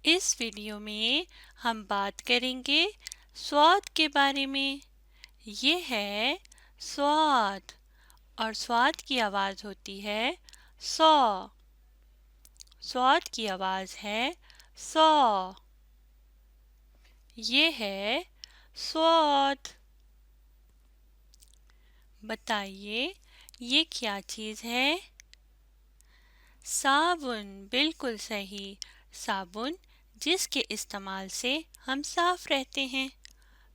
اس video میں ہم بات کریں گے سواد کے بارے میں۔ یہ ہے سواد اور سواد کی آواز ہوتی ہے سو۔ سواد کی آواز ہے سو۔ یہ ہے سواد۔ بتائیے یہ کیا چیز ہے؟ صابن، بالکل صحیح۔ صابن جس کے استعمال سے ہم صاف رہتے ہیں۔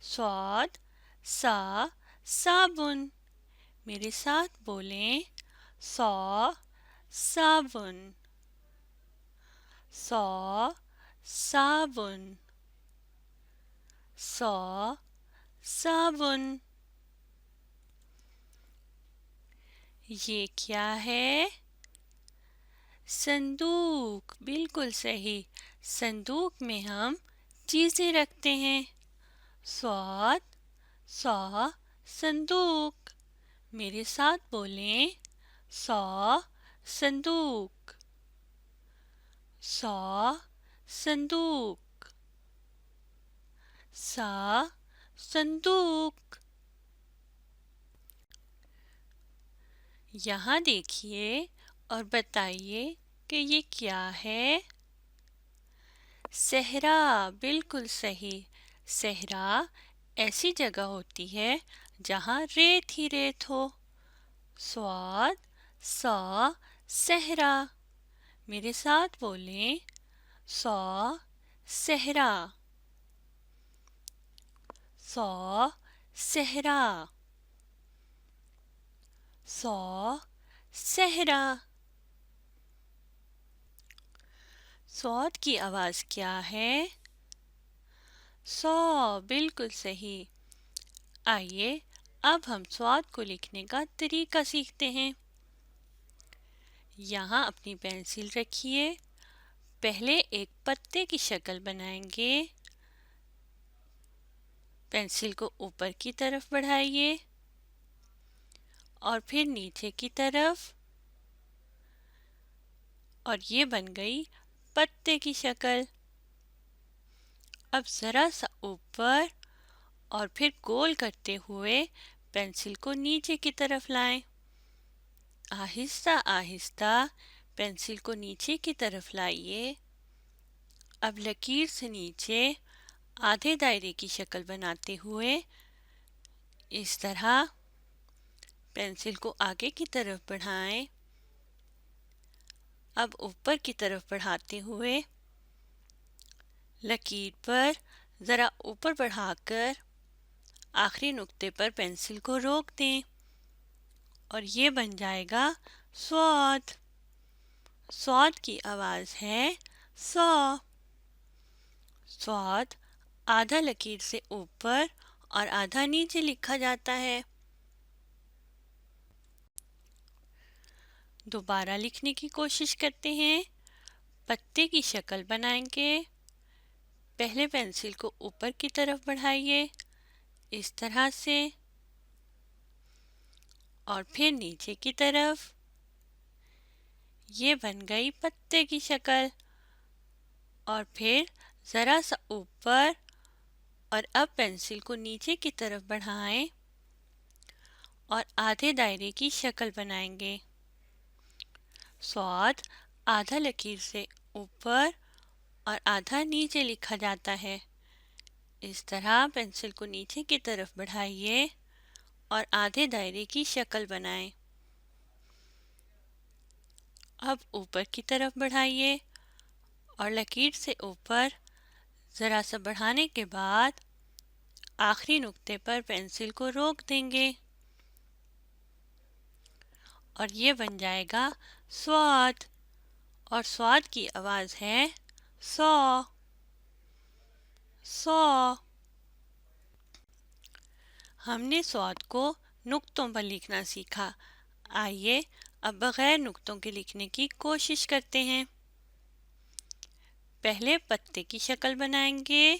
صاد سا صابن۔ میرے ساتھ بولیں صا صابن، صا صابن، صا صابن۔ یہ کیا ہے؟ صندوق، بالکل صحیح۔ صندوق میں ہم چیزیں رکھتے ہیں۔ صاد صا صندوق۔ میرے ساتھ بولیں صا صندوق، صا صندوق، صا صندوق۔ یہاں دیکھیے اور بتائیے کہ یہ کیا ہے؟ صحرا، بالکل صحیح۔ صحرا ایسی جگہ ہوتی ہے جہاں ریت ہی ریت ہو۔ صاد سا صحرا۔ میرے ساتھ بولیں صا صحرا، صا صحرا، صا صحرا۔ صاد کی آواز کیا ہے؟ صا، بالکل صحیح۔ آئیے اب ہم صاد کو لکھنے کا طریقہ سیکھتے ہیں۔ یہاں اپنی پینسل رکھیے۔ پہلے ایک پتے کی شکل بنائیں گے۔ پینسل کو اوپر کی طرف بڑھائیے اور پھر نیچے کی طرف، اور یہ بن گئی پتے کی شکل۔ اب ذرا سا اوپر اور پھر گول کرتے ہوئے پینسل کو نیچے کی طرف لائیں۔ آہستہ آہستہ پینسل کو نیچے کی طرف لائیے۔ اب لکیر سے نیچے آدھے دائرے کی شکل بناتے ہوئے اس طرح پینسل کو آگے کی طرف بڑھائیں۔ اب اوپر کی طرف بڑھاتے ہوئے لکیر پر ذرا اوپر بڑھا کر آخری نقطے پر پینسل کو روک دیں اور یہ بن جائے گا صاد۔ صاد کی آواز ہے صا۔ صاد آدھا لکیر سے اوپر اور آدھا نیچے لکھا جاتا ہے۔ دوبارہ لکھنے کی کوشش کرتے ہیں۔ پتے کی شکل بنائیں گے۔ پہلے پینسل کو اوپر کی طرف بڑھائیے اس طرح سے، اور پھر نیچے کی طرف۔ یہ بن گئی پتے کی شکل، اور پھر ذرا سا اوپر، اور اب پینسل کو نیچے کی طرف بڑھائیں اور آدھے دائرے کی شکل بنائیں گے۔ صاد آدھا لکیر سے اوپر اور آدھا نیچے لکھا جاتا ہے۔ اس طرح پینسل کو نیچے کی طرف بڑھائیے اور آدھے دائرے کی شکل بنائیں۔ اب اوپر کی طرف بڑھائیے اور لکیر سے اوپر ذرا سا بڑھانے کے بعد آخری نقطے پر پینسل کو روک دیں گے اور یہ بن جائے گا صاد۔ اور صاد کی آواز ہے صا، صا۔ ہم نے صاد کو نقطوں پر لکھنا سیکھا۔ آئیے اب بغیر نقطوں کے لکھنے کی کوشش کرتے ہیں۔ پہلے پتے کی شکل بنائیں گے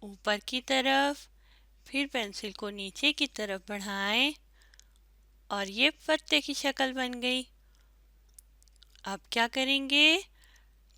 اوپر کی طرف، پھر پینسل کو نیچے کی طرف بڑھائیں اور یہ پتے کی شکل بن گئی۔ اب کیا کریں گے؟